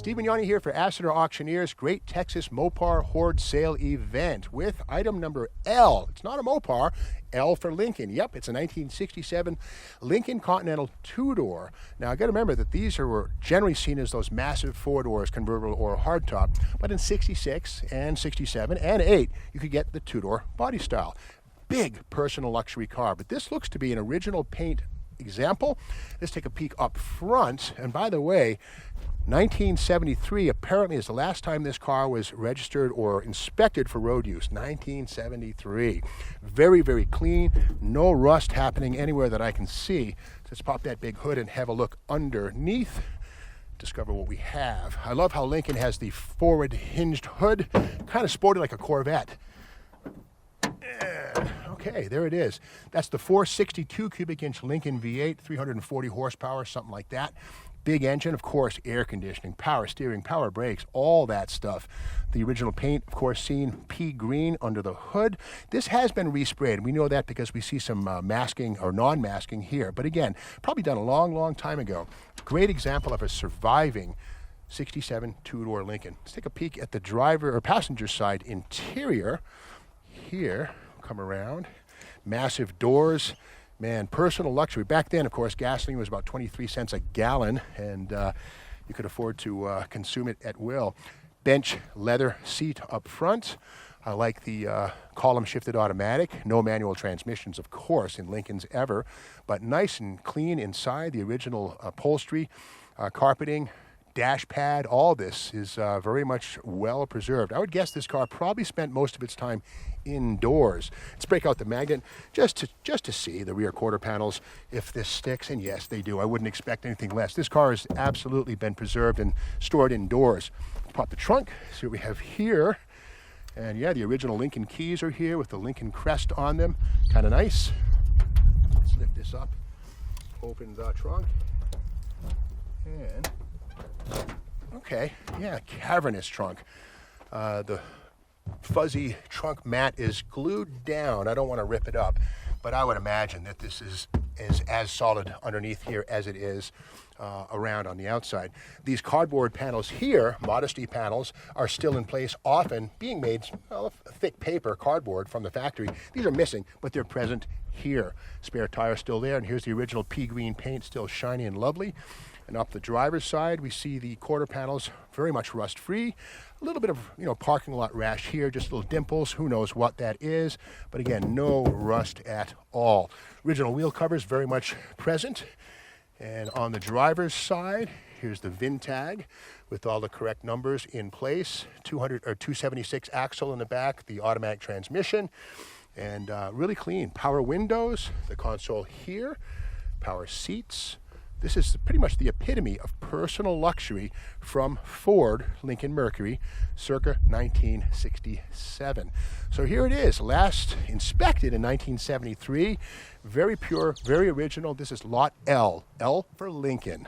Steve Mignani here for Astor Auctioneers Great Texas Mopar Horde Sale Event with item number L. It's not a Mopar, L for Lincoln. Yep, it's a 1967 Lincoln Continental two-door. Now, I got to remember that these are generally seen as those massive four-doors, convertible or hardtop. But in 66 and 67 and 8, you could get the two-door body style. Big personal luxury car, but this looks to be an original paint example. Let's take a peek up front. And by the way, 1973 apparently is the last time this car was registered or inspected for road use. 1973. Very, very clean. No rust happening anywhere that I can see. Let's pop that big hood and have a look underneath. Discover what we have. I love how Lincoln has the forward hinged hood, kind of sporty like a Corvette. Okay, there it is. That's the 462 cubic inch Lincoln V8, 340 horsepower, something like that. Big engine, of course, air conditioning, power steering, power brakes, all that stuff. The original paint, of course, seen pea green under the hood. This has been resprayed. We know that because we see some masking or non-masking here. But again, probably done a long, long time ago. Great example of a surviving 67 two-door Lincoln. Let's take a peek at the driver or passenger side interior. Here, come around. Massive doors. Man, personal luxury. Back then, of course, gasoline was about 23 cents a gallon, and you could afford to consume it at will. Bench leather seat up front. I like the column shifted automatic. No manual transmissions, of course, in Lincolns ever, but nice and clean inside. The original upholstery, carpeting, dash pad, all this is very much well preserved. I would guess this car probably spent most of its time indoors. Let's break out the magnet just to see the rear quarter panels if this sticks, and yes, they do. I wouldn't expect anything less. This car has absolutely been preserved and stored indoors. Pop the trunk, see what we have here. And yeah, the original Lincoln keys are here with the Lincoln crest on them. Kind of nice. Let's lift this up, open the trunk, and okay, yeah, cavernous trunk. The fuzzy trunk mat is glued down. I don't want to rip it up, but I would imagine that this is as solid underneath here as it is around on the outside. These cardboard panels here, modesty panels, are still in place, often being made, well, thick paper, cardboard from the factory. These are missing, but they're present here. Spare tire still there, and here's the original pea green paint, still shiny and lovely. And up the driver's side, we see the quarter panels very much rust-free. A little bit of, parking lot rash here, just little dimples. Who knows what that is? But again, no rust at all. Original wheel covers very much present. And on the driver's side, here's the VIN tag with all the correct numbers in place. 276 axle in the back, the automatic transmission, and really clean. Power windows, the console here, power seats. This is pretty much the epitome of personal luxury from Ford Lincoln Mercury, circa 1967. So here it is, last inspected in 1973. Very pure, very original. This is Lot L, L for Lincoln.